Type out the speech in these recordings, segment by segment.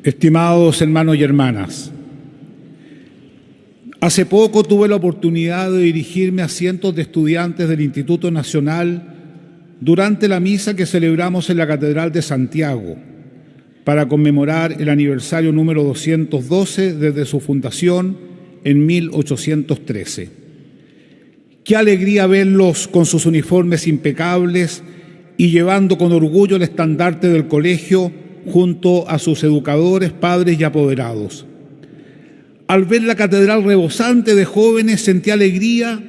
Estimados hermanos y hermanas, hace poco tuve la oportunidad de dirigirme a cientos de estudiantes del Instituto Nacional durante la misa que celebramos en la Catedral de Santiago para conmemorar el aniversario número 212 desde su fundación en 1813. Qué alegría verlos con sus uniformes impecables y llevando con orgullo el estandarte del colegio junto a sus educadores, padres y apoderados. Al ver la catedral rebosante de jóvenes sentí alegría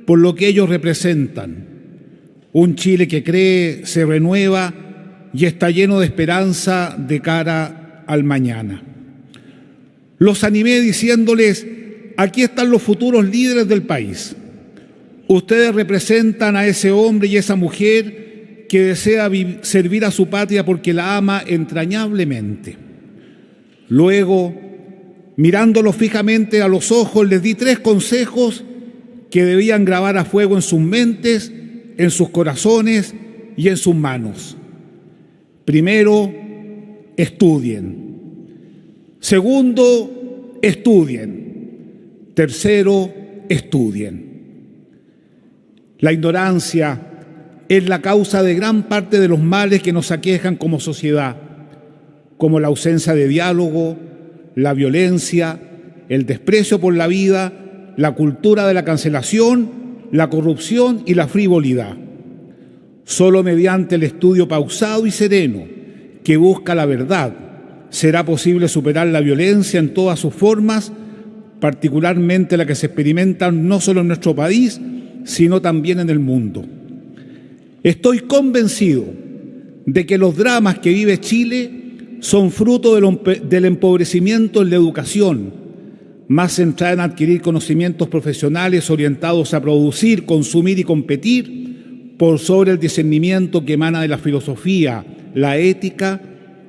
por lo que ellos representan. Un Chile que cree, se renueva y está lleno de esperanza de cara al mañana. Los animé diciéndoles: aquí están los futuros líderes del país. Ustedes representan a ese hombre y esa mujer que desea servir a su patria porque la ama entrañablemente. Luego, mirándolos fijamente a los ojos, les di 3 consejos que debían grabar a fuego en sus mentes, en sus corazones y en sus manos. Primero, estudien. Segundo, estudien. Tercero, estudien. La ignorancia es la causa de gran parte de los males que nos aquejan como sociedad, como la ausencia de diálogo, la violencia, el desprecio por la vida, la cultura de la cancelación, la corrupción y la frivolidad. Solo mediante el estudio pausado y sereno que busca la verdad será posible superar la violencia en todas sus formas, particularmente la que se experimenta no solo en nuestro país, sino también en el mundo. Estoy convencido de que los dramas que vive Chile son fruto del empobrecimiento en la educación, más centrada en adquirir conocimientos profesionales orientados a producir, consumir y competir, por sobre el discernimiento que emana de la filosofía, la ética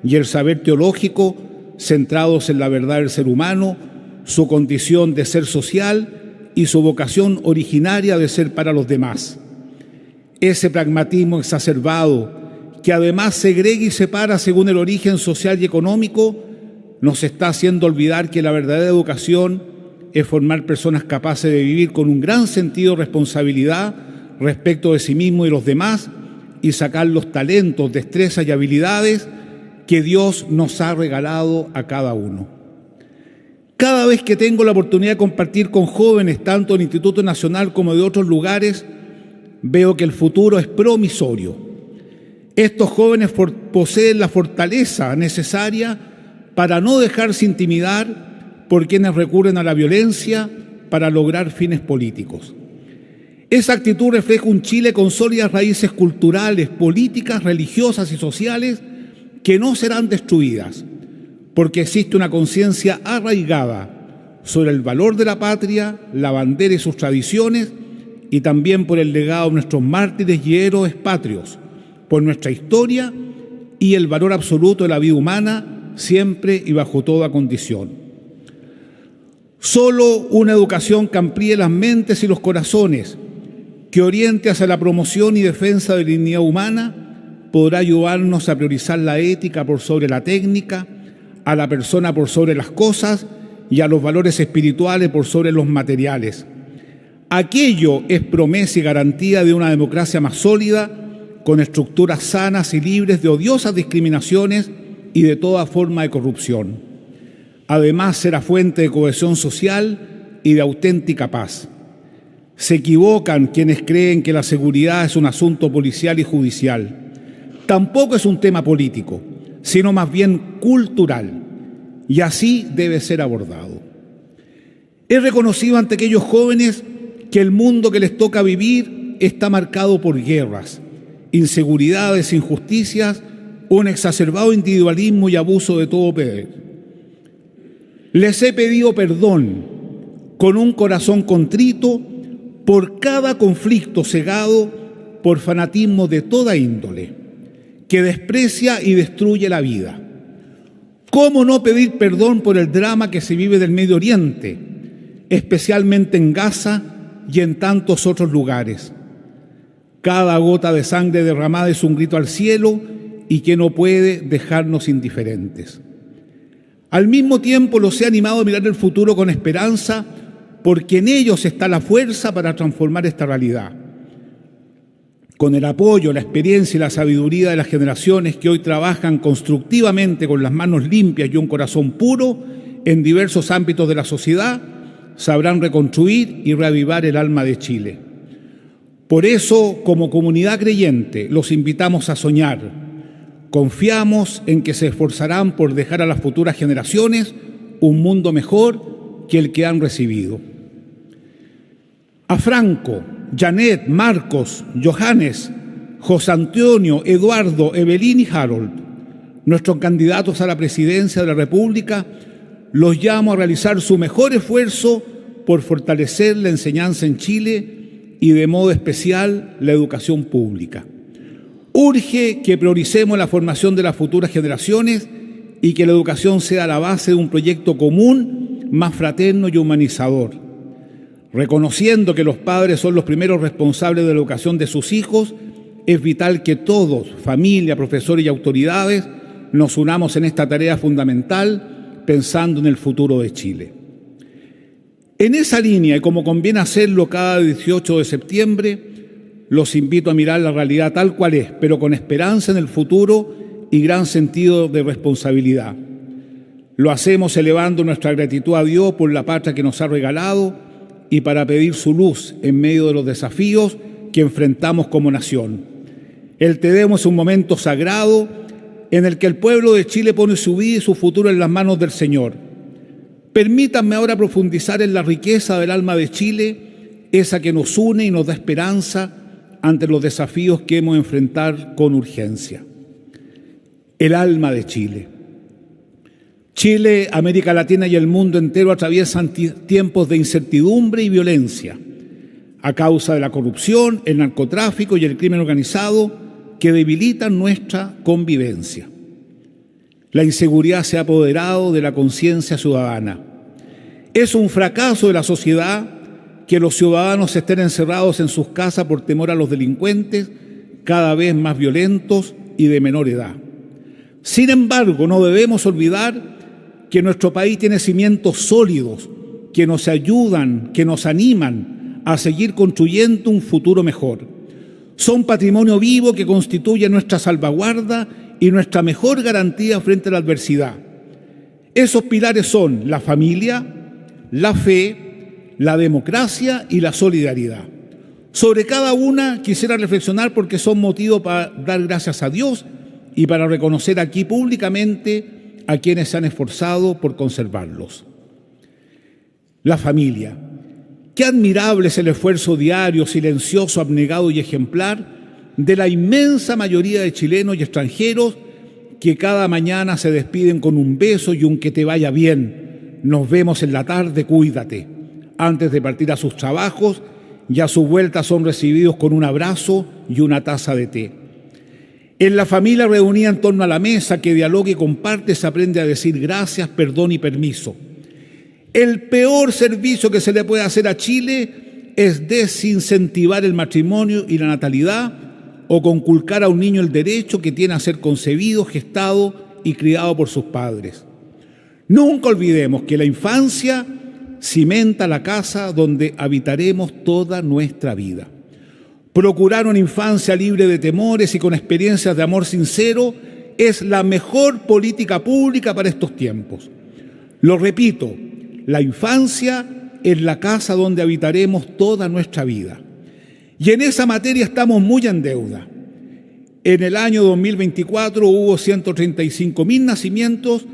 y el saber teológico, centrados en la verdad del ser humano, su condición de ser social y su vocación originaria de ser para los demás. Ese pragmatismo exacerbado, que además segrega y separa según el origen social y económico, nos está haciendo olvidar que la verdadera educación es formar personas capaces de vivir con un gran sentido de responsabilidad respecto de sí mismo y los demás y sacar los talentos, destrezas y habilidades que Dios nos ha regalado a cada uno. Cada vez que tengo la oportunidad de compartir con jóvenes, tanto del Instituto Nacional como de otros lugares, veo que el futuro es promisorio. Estos jóvenes poseen la fortaleza necesaria para no dejarse intimidar por quienes recurren a la violencia para lograr fines políticos. Esa actitud refleja un Chile con sólidas raíces culturales, políticas, religiosas y sociales que no serán destruidas, porque existe una conciencia arraigada sobre el valor de la patria, la bandera y sus tradiciones, y también por el legado de nuestros mártires y héroes patrios, por nuestra historia y el valor absoluto de la vida humana, siempre y bajo toda condición. Solo una educación que amplíe las mentes y los corazones, que oriente hacia la promoción y defensa de la dignidad humana, podrá ayudarnos a priorizar la ética por sobre la técnica, a la persona por sobre las cosas y a los valores espirituales por sobre los materiales. Aquello es promesa y garantía de una democracia más sólida, con estructuras sanas y libres de odiosas discriminaciones y de toda forma de corrupción. Además, será fuente de cohesión social y de auténtica paz. Se equivocan quienes creen que la seguridad es un asunto policial y judicial. Tampoco es un tema político, sino más bien cultural, y así debe ser abordado. He reconocido ante aquellos jóvenes que el mundo que les toca vivir está marcado por guerras, inseguridades, injusticias, un exacerbado individualismo y abuso de todo poder. Les he pedido perdón con un corazón contrito por cada conflicto cegado por fanatismo de toda índole, que desprecia y destruye la vida. ¿Cómo no pedir perdón por el drama que se vive del Medio Oriente, especialmente en Gaza y en tantos otros lugares? Cada gota de sangre derramada es un grito al cielo y que no puede dejarnos indiferentes. Al mismo tiempo los he animado a mirar el futuro con esperanza, porque en ellos está la fuerza para transformar esta realidad. Con el apoyo, la experiencia y la sabiduría de las generaciones que hoy trabajan constructivamente con las manos limpias y un corazón puro en diversos ámbitos de la sociedad, sabrán reconstruir y reavivar el alma de Chile. Por eso, como comunidad creyente, los invitamos a soñar. Confiamos en que se esforzarán por dejar a las futuras generaciones un mundo mejor que el que han recibido. A Franco, Janet, Marcos, Johannes, José Antonio, Eduardo, Evelyn y Harold, nuestros candidatos a la presidencia de la República, los llamo a realizar su mejor esfuerzo por fortalecer la enseñanza en Chile y de modo especial la educación pública. Urge que prioricemos la formación de las futuras generaciones y que la educación sea la base de un proyecto común, más fraterno y humanizador. Reconociendo que los padres son los primeros responsables de la educación de sus hijos, es vital que todos, familia, profesores y autoridades, nos unamos en esta tarea fundamental, pensando en el futuro de Chile. En esa línea, y como conviene hacerlo cada 18 de septiembre, los invito a mirar la realidad tal cual es, pero con esperanza en el futuro y gran sentido de responsabilidad. Lo hacemos elevando nuestra gratitud a Dios por la patria que nos ha regalado y para pedir su luz en medio de los desafíos que enfrentamos como nación. El Te Deum es un momento sagrado en el que el pueblo de Chile pone su vida y su futuro en las manos del Señor. Permítanme ahora profundizar en la riqueza del alma de Chile, esa que nos une y nos da esperanza ante los desafíos que hemos de enfrentar con urgencia. El alma de Chile. Chile, América Latina y el mundo entero atraviesan tiempos de incertidumbre y violencia a causa de la corrupción, el narcotráfico y el crimen organizado que debilitan nuestra convivencia. La inseguridad se ha apoderado de la conciencia ciudadana. Es un fracaso de la sociedad que los ciudadanos estén encerrados en sus casas por temor a los delincuentes, cada vez más violentos y de menor edad. Sin embargo, no debemos olvidar que nuestro país tiene cimientos sólidos que nos ayudan, que nos animan a seguir construyendo un futuro mejor. Son patrimonio vivo que constituye nuestra salvaguarda y nuestra mejor garantía frente a la adversidad. Esos pilares son la familia, la fe, la democracia y la solidaridad. Sobre cada una quisiera reflexionar porque son motivos para dar gracias a Dios y para reconocer aquí públicamente a quienes se han esforzado por conservarlos. La familia. Qué admirable es el esfuerzo diario, silencioso, abnegado y ejemplar de la inmensa mayoría de chilenos y extranjeros que cada mañana se despiden con un beso y un que te vaya bien. Nos vemos en la tarde, cuídate. Antes de partir a sus trabajos y a su vuelta son recibidos con un abrazo y una taza de té. En la familia reunida en torno a la mesa que dialoga y comparte se aprende a decir gracias, perdón y permiso. El peor servicio que se le puede hacer a Chile es desincentivar el matrimonio y la natalidad o conculcar a un niño el derecho que tiene a ser concebido, gestado y criado por sus padres. Nunca olvidemos que la infancia cimenta la casa donde habitaremos toda nuestra vida. Procurar una infancia libre de temores y con experiencias de amor sincero es la mejor política pública para estos tiempos. Lo repito, la infancia es la casa donde habitaremos toda nuestra vida. Y en esa materia estamos muy en deuda. En el año 2024 hubo 135.000 nacimientos,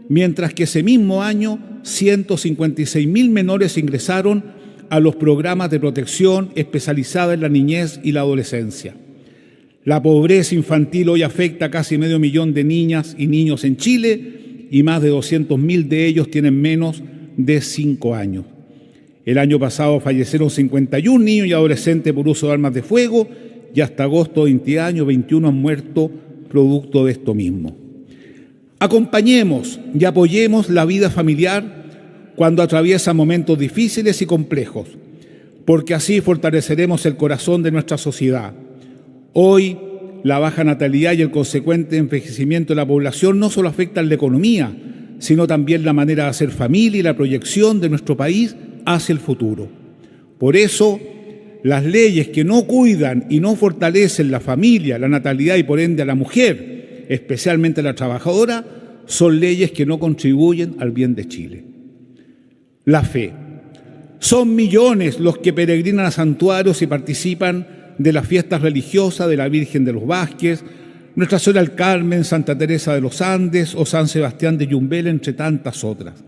mientras que ese mismo año 156.000 menores ingresaron a los programas de protección especializada en la niñez y la adolescencia. La pobreza infantil hoy afecta a casi 500.000 de niñas y niños en Chile y más de 200.000 de ellos tienen menos de 5 años. El año pasado fallecieron 51 niños y adolescentes por uso de armas de fuego y hasta agosto de 20 años 21 han muerto producto de esto mismo. Acompañemos y apoyemos la vida familiar cuando atraviesa momentos difíciles y complejos, porque así fortaleceremos el corazón de nuestra sociedad. Hoy, la baja natalidad y el consecuente envejecimiento de la población no solo afectan la economía, sino también la manera de hacer familia y la proyección de nuestro país hacia el futuro. Por eso, las leyes que no cuidan y no fortalecen la familia, la natalidad y por ende a la mujer, especialmente a la trabajadora, son leyes que no contribuyen al bien de Chile. La fe. Son millones los que peregrinan a santuarios y participan de las fiestas religiosas de la Virgen de los Vázquez, Nuestra Señora del Carmen, Santa Teresa de los Andes o San Sebastián de Yumbel, entre tantas otras.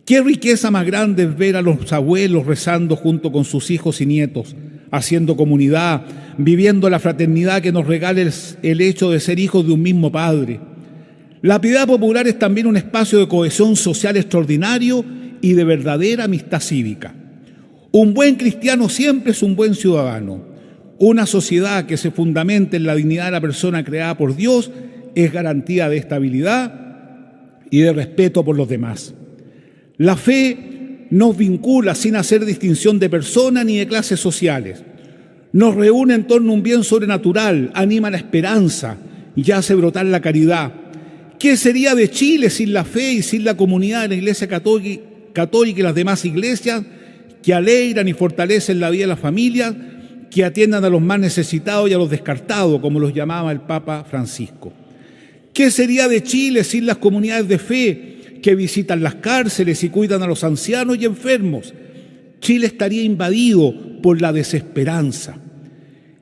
Qué riqueza más grande es ver a los abuelos rezando junto con sus hijos y nietos, haciendo comunidad, viviendo la fraternidad que nos regala el hecho de ser hijos de un mismo Padre. La piedad popular es también un espacio de cohesión social extraordinario y de verdadera amistad cívica. Un buen cristiano siempre es un buen ciudadano. Una sociedad que se fundamenta en la dignidad de la persona creada por Dios es garantía de estabilidad y de respeto por los demás. La fe nos vincula sin hacer distinción de personas ni de clases sociales. Nos reúne en torno a un bien sobrenatural, anima la esperanza y hace brotar la caridad. ¿Qué sería de Chile sin la fe y sin la comunidad de la Iglesia Católica y las demás iglesias que alegran y fortalecen la vida de las familias, que atiendan a los más necesitados y a los descartados, como los llamaba el Papa Francisco? ¿Qué sería de Chile sin las comunidades de fe que visitan las cárceles y cuidan a los ancianos y enfermos? Chile estaría invadido por la desesperanza.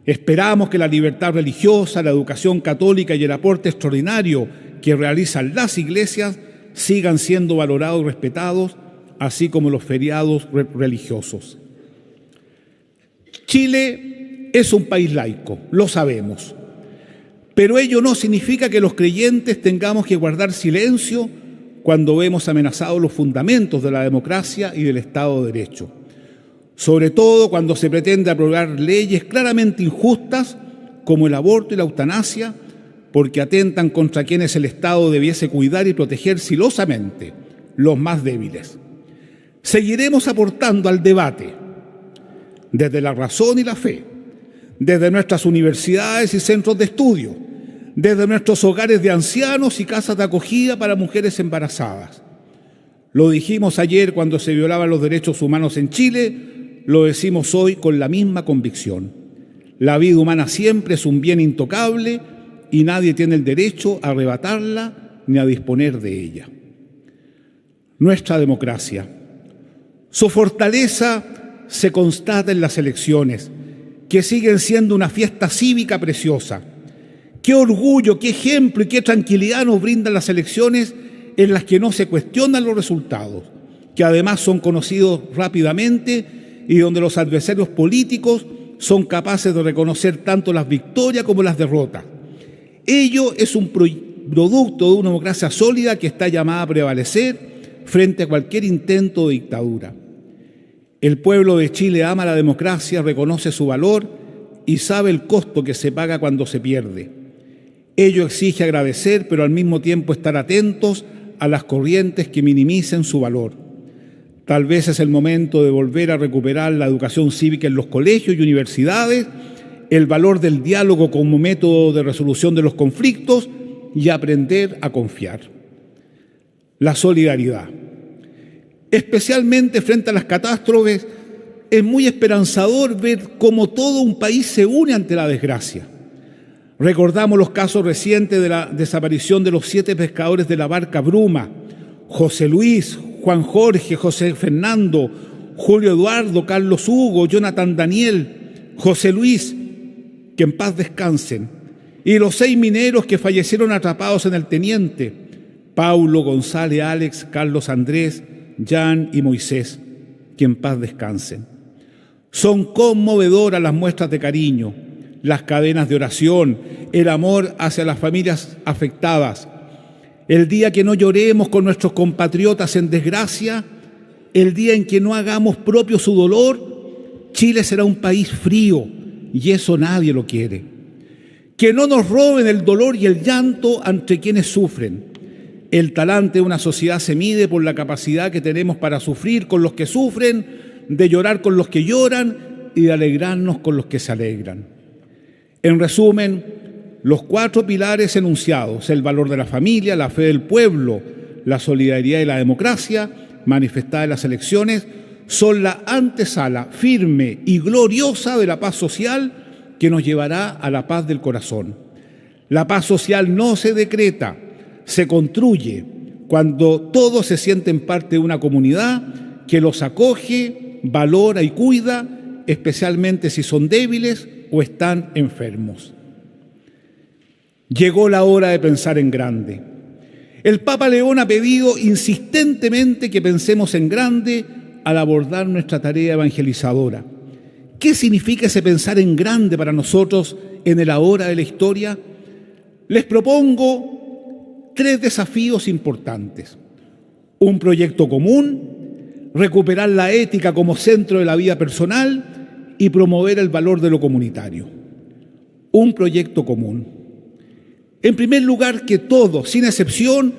Esperamos que la libertad religiosa, la educación católica y el aporte extraordinario que realizan las iglesias sigan siendo valorados y respetados, así como los feriados religiosos. Chile es un país laico, lo sabemos, pero ello no significa que los creyentes tengamos que guardar silencio cuando vemos amenazados los fundamentos de la democracia y del Estado de Derecho, sobre todo cuando se pretende aprobar leyes claramente injustas como el aborto y la eutanasia, porque atentan contra quienes el Estado debiese cuidar y proteger celosamente, los más débiles. Seguiremos aportando al debate desde la razón y la fe, desde nuestras universidades y centros de estudio, desde nuestros hogares de ancianos y casas de acogida para mujeres embarazadas. Lo dijimos ayer cuando se violaban los derechos humanos en Chile, lo decimos hoy con la misma convicción. La vida humana siempre es un bien intocable y nadie tiene el derecho a arrebatarla ni a disponer de ella. Nuestra democracia, su fortaleza se constata en las elecciones, que siguen siendo una fiesta cívica preciosa. Qué orgullo, qué ejemplo y qué tranquilidad nos brindan las elecciones en las que no se cuestionan los resultados, que además son conocidos rápidamente y donde los adversarios políticos son capaces de reconocer tanto las victorias como las derrotas. Ello es un producto de una democracia sólida que está llamada a prevalecer frente a cualquier intento de dictadura. El pueblo de Chile ama la democracia, reconoce su valor y sabe el costo que se paga cuando se pierde. Ello exige agradecer, pero al mismo tiempo estar atentos a las corrientes que minimicen su valor. Tal vez es el momento de volver a recuperar la educación cívica en los colegios y universidades, el valor del diálogo como método de resolución de los conflictos y aprender a confiar. La solidaridad. Especialmente frente a las catástrofes, es muy esperanzador ver cómo todo un país se une ante la desgracia. Recordamos los casos recientes de la desaparición de los 7 pescadores de la barca Bruma, José Luis, Juan Jorge, José Fernando, Julio Eduardo, Carlos Hugo, Jonathan Daniel, José Luis, que en paz descansen, y los 6 mineros que fallecieron atrapados en el Teniente, Paulo, González, Alex, Carlos Andrés, Jan y Moisés, que en paz descansen. Son conmovedoras las muestras de cariño, las cadenas de oración, el amor hacia las familias afectadas. El día que no lloremos con nuestros compatriotas en desgracia, el día en que no hagamos propio su dolor, Chile será un país frío y eso nadie lo quiere. Que no nos roben el dolor y el llanto ante quienes sufren. El talante de una sociedad se mide por la capacidad que tenemos para sufrir con los que sufren, de llorar con los que lloran y de alegrarnos con los que se alegran. En resumen, los 4 pilares enunciados: el valor de la familia, la fe del pueblo, la solidaridad y la democracia, manifestada en las elecciones, son la antesala firme y gloriosa de la paz social que nos llevará a la paz del corazón. La paz social no se decreta, se construye cuando todos se sienten parte de una comunidad que los acoge, valora y cuida, especialmente si son débiles o están enfermos. Llegó la hora de pensar en grande. El Papa León ha pedido insistentemente que pensemos en grande al abordar nuestra tarea evangelizadora. ¿Qué significa ese pensar en grande para nosotros en el ahora de la historia? Les propongo 3 desafíos importantes. Un proyecto común, recuperar la ética como centro de la vida personal y promover el valor de lo comunitario. Un proyecto común. En primer lugar, que todos, sin excepción,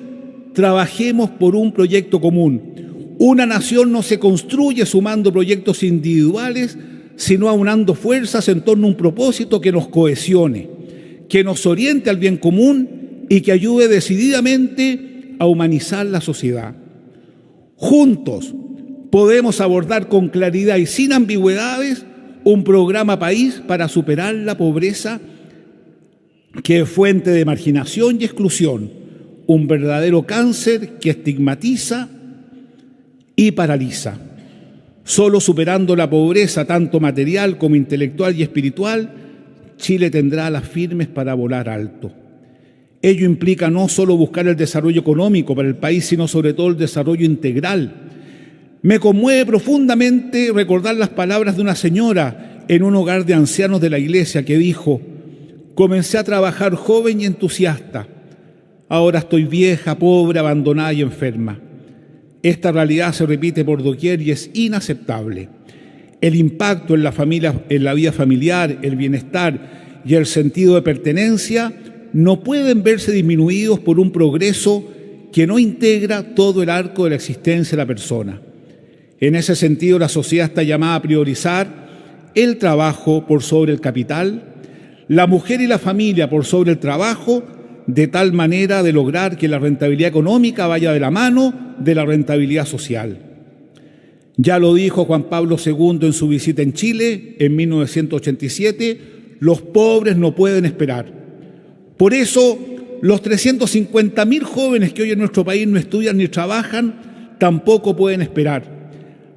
trabajemos por un proyecto común. Una nación no se construye sumando proyectos individuales, sino aunando fuerzas en torno a un propósito que nos cohesione, que nos oriente al bien común y que ayude decididamente a humanizar la sociedad. Juntos podemos abordar con claridad y sin ambigüedades un programa país para superar la pobreza, que es fuente de marginación y exclusión, un verdadero cáncer que estigmatiza y paraliza. Solo superando la pobreza, tanto material como intelectual y espiritual, Chile tendrá alas firmes para volar alto. Ello implica no solo buscar el desarrollo económico para el país, sino sobre todo el desarrollo integral. Me conmueve profundamente recordar las palabras de una señora en un hogar de ancianos de la iglesia que dijo: comencé a trabajar joven y entusiasta. Ahora estoy vieja, pobre, abandonada y enferma. Esta realidad se repite por doquier y es inaceptable. El impacto en la familia, en la vida familiar, el bienestar y el sentido de pertenencia no pueden verse disminuidos por un progreso que no integra todo el arco de la existencia de la persona. En ese sentido, la sociedad está llamada a priorizar el trabajo por sobre el capital, la mujer y la familia por sobre el trabajo, de tal manera de lograr que la rentabilidad económica vaya de la mano de la rentabilidad social. Ya lo dijo Juan Pablo II en su visita en Chile en 1987, los pobres no pueden esperar. Por eso, los 350.000 jóvenes que hoy en nuestro país no estudian ni trabajan, tampoco pueden esperar.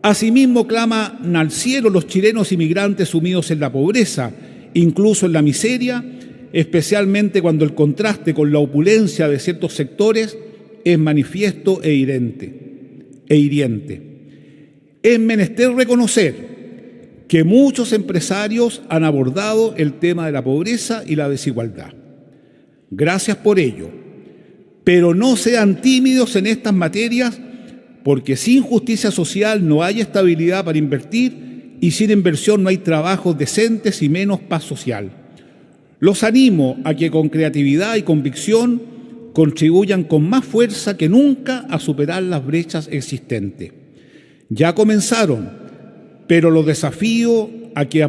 Asimismo, claman al cielo los chilenos inmigrantes sumidos en la pobreza, incluso en la miseria, especialmente cuando el contraste con la opulencia de ciertos sectores es manifiesto e hiriente. Es menester reconocer que muchos empresarios han abordado el tema de la pobreza y la desigualdad. Gracias por ello, pero no sean tímidos en estas materias, porque sin justicia social no hay estabilidad para invertir y sin inversión no hay trabajos decentes y menos paz social. Los animo a que con creatividad y convicción contribuyan con más fuerza que nunca a superar las brechas existentes. Ya comenzaron, pero los desafío a que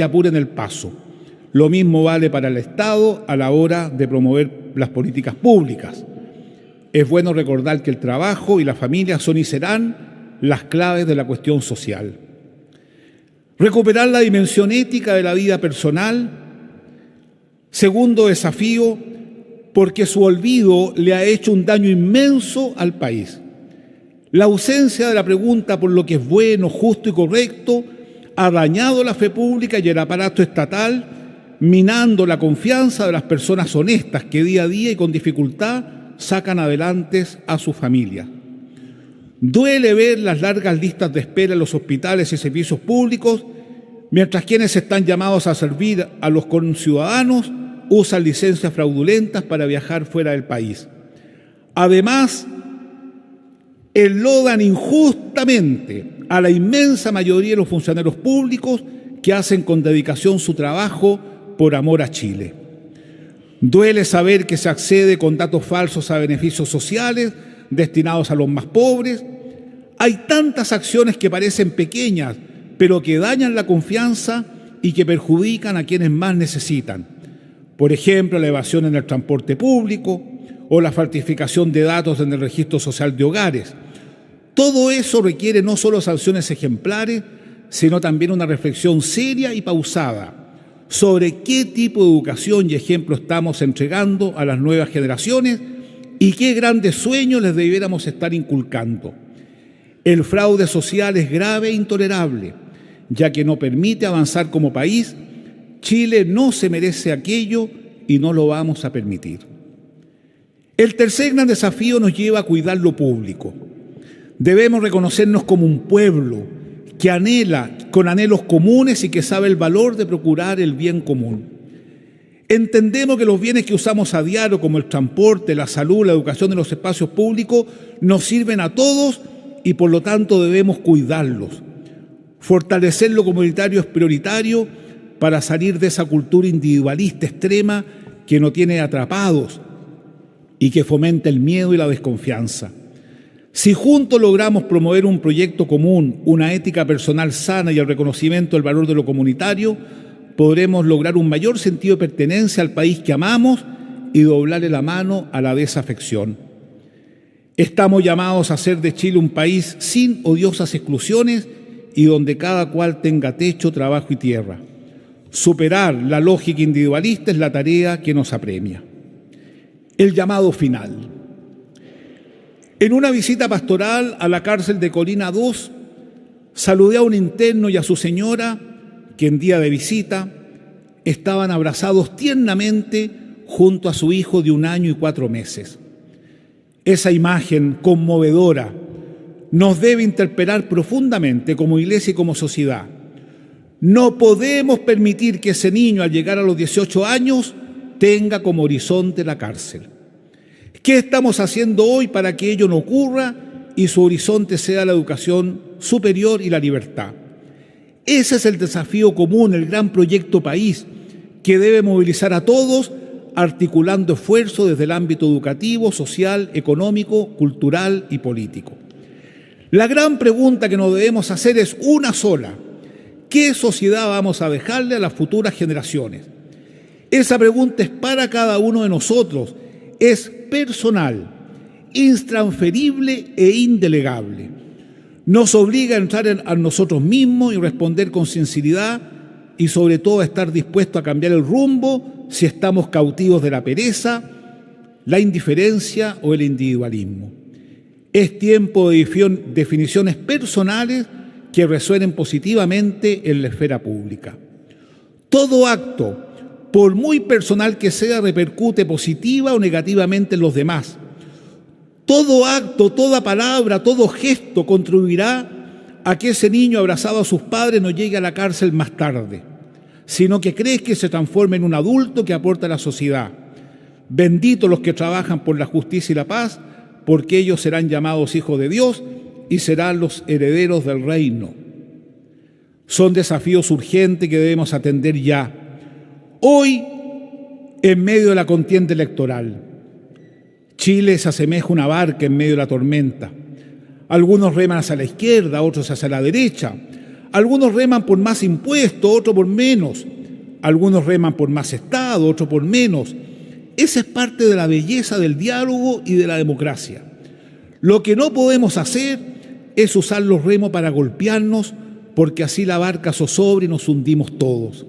apuren el paso. Lo mismo vale para el Estado a la hora de promover las políticas públicas. Es bueno recordar que el trabajo y la familia son y serán las claves de la cuestión social. Recuperar la dimensión ética de la vida personal. Segundo desafío, porque su olvido le ha hecho un daño inmenso al país. La ausencia de la pregunta por lo que es bueno, justo y correcto ha dañado la fe pública y el aparato estatal, minando la confianza de las personas honestas que día a día y con dificultad sacan adelante a sus familias. Duele ver las largas listas de espera en los hospitales y servicios públicos, mientras quienes están llamados a servir a los conciudadanos usan licencias fraudulentas para viajar fuera del país. Además, enlodan injustamente a la inmensa mayoría de los funcionarios públicos que hacen con dedicación su trabajo por amor a Chile. Duele saber que se accede con datos falsos a beneficios sociales destinados a los más pobres. Hay tantas acciones que parecen pequeñas, pero que dañan la confianza y que perjudican a quienes más necesitan. Por ejemplo, la evasión en el transporte público o la falsificación de datos en el registro social de hogares. Todo eso requiere no solo sanciones ejemplares, sino también una reflexión seria y pausada sobre qué tipo de educación y ejemplo estamos entregando a las nuevas generaciones y qué grandes sueños les debiéramos estar inculcando. El fraude social es grave e intolerable, ya que no permite avanzar como país. Chile no se merece aquello y no lo vamos a permitir. El tercer gran desafío nos lleva a cuidar lo público. Debemos reconocernos como un pueblo que anhela con anhelos comunes y que sabe el valor de procurar el bien común. Entendemos que los bienes que usamos a diario, como el transporte, la salud, la educación y los espacios públicos, nos sirven a todos y por lo tanto debemos cuidarlos. Fortalecer lo comunitario es prioritario para salir de esa cultura individualista extrema que nos tiene atrapados y que fomenta el miedo y la desconfianza. Si juntos logramos promover un proyecto común, una ética personal sana y el reconocimiento del valor de lo comunitario, podremos lograr un mayor sentido de pertenencia al país que amamos y doblarle la mano a la desafección. Estamos llamados a hacer de Chile un país sin odiosas exclusiones y donde cada cual tenga techo, trabajo y tierra. Superar la lógica individualista es la tarea que nos apremia. El llamado final. En una visita pastoral a la cárcel de Colina II, saludé a un interno y a su señora que en día de visita estaban abrazados tiernamente junto a su hijo de 1 año y 4 meses. Esa imagen conmovedora nos debe interpelar profundamente como iglesia y como sociedad. No podemos permitir que ese niño, al llegar a los 18 años, tenga como horizonte la cárcel. ¿Qué estamos haciendo hoy para que ello no ocurra y su horizonte sea la educación superior y la libertad? Ese es el desafío común, el gran proyecto país que debe movilizar a todos, articulando esfuerzos desde el ámbito educativo, social, económico, cultural y político. La gran pregunta que nos debemos hacer es una sola: ¿qué sociedad vamos a dejarle a las futuras generaciones? Esa pregunta es para cada uno de nosotros, es personal, intransferible e indelegable. Nos obliga a entrar a nosotros mismos y responder con sinceridad y sobre todo a estar dispuestos a cambiar el rumbo si estamos cautivos de la pereza, la indiferencia o el individualismo. Es tiempo de definiciones personales que resuenen positivamente en la esfera pública. Todo acto, por muy personal que sea, repercute positiva o negativamente en los demás. Todo acto, toda palabra, todo gesto contribuirá a que ese niño abrazado a sus padres no llegue a la cárcel más tarde, sino que crezca y se transforme en un adulto que aporta a la sociedad. Benditos los que trabajan por la justicia y la paz, porque ellos serán llamados hijos de Dios y serán los herederos del reino. Son desafíos urgentes que debemos atender ya. Hoy, en medio de la contienda electoral, Chile se asemeja a una barca en medio de la tormenta. Algunos reman hacia la izquierda, otros hacia la derecha. Algunos reman por más impuestos, otros por menos. Algunos reman por más Estado, otros por menos. Esa es parte de la belleza del diálogo y de la democracia. Lo que no podemos hacer es usar los remos para golpearnos, porque así la barca zozobra y nos hundimos todos.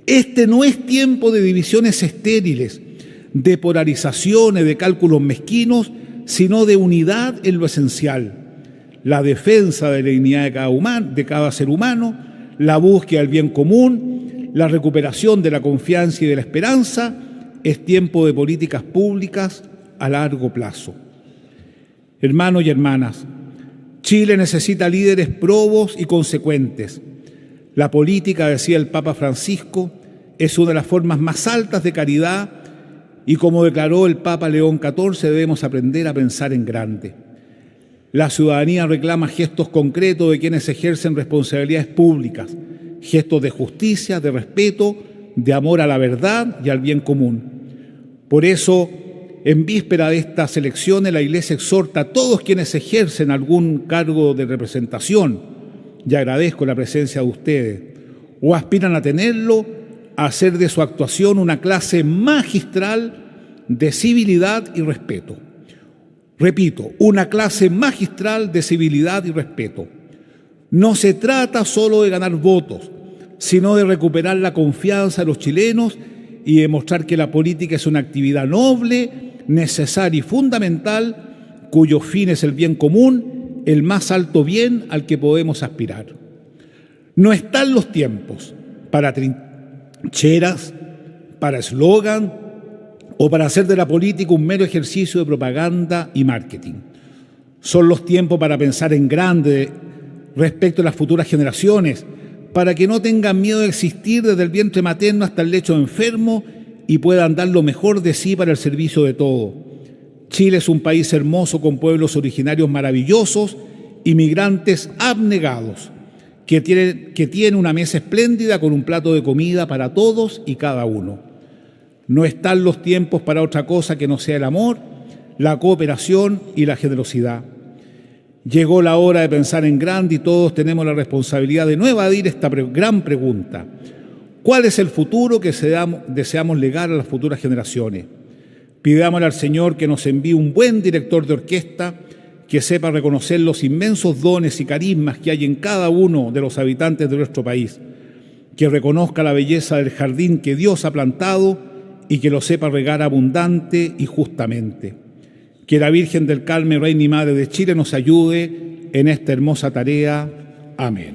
Este no es tiempo de divisiones estériles, de polarizaciones, de cálculos mezquinos, sino de unidad en lo esencial. La defensa de la dignidad de cada ser humano, la búsqueda del bien común, la recuperación de la confianza y de la esperanza. Es tiempo de políticas públicas a largo plazo. Hermanos y hermanas, Chile necesita líderes probos y consecuentes. La política, decía el Papa Francisco, es una de las formas más altas de caridad y, como declaró el Papa León XIV, debemos aprender a pensar en grande. La ciudadanía reclama gestos concretos de quienes ejercen responsabilidades públicas, gestos de justicia, de respeto, de amor a la verdad y al bien común. Por eso, en víspera de estas elecciones, la Iglesia exhorta a todos quienes ejercen algún cargo de representación, y agradezco la presencia de ustedes, o aspiran a tenerlo, a hacer de su actuación una clase magistral de civilidad y respeto. Repito, una clase magistral de civilidad y respeto. No se trata solo de ganar votos, sino de recuperar la confianza de los chilenos y demostrar que la política es una actividad noble, necesaria y fundamental, cuyo fin es el bien común, el más alto bien al que podemos aspirar. No están los tiempos para trincheras, para eslogan o para hacer de la política un mero ejercicio de propaganda y marketing. Son los tiempos para pensar en grande respecto a las futuras generaciones, para que no tengan miedo de existir desde el vientre materno hasta el lecho enfermo y puedan dar lo mejor de sí para el servicio de todo. Chile es un país hermoso con pueblos originarios maravillosos, inmigrantes abnegados, que tiene una mesa espléndida con un plato de comida para todos y cada uno. No están los tiempos para otra cosa que no sea el amor, la cooperación y la generosidad. Llegó la hora de pensar en grande y todos tenemos la responsabilidad de no evadir esta gran pregunta. ¿Cuál es el futuro que deseamos legar a las futuras generaciones? Pidámosle al Señor que nos envíe un buen director de orquesta que sepa reconocer los inmensos dones y carismas que hay en cada uno de los habitantes de nuestro país, que reconozca la belleza del jardín que Dios ha plantado y que lo sepa regar abundante y justamente. Que la Virgen del Carmen, Reina y Madre de Chile, nos ayude en esta hermosa tarea. Amén.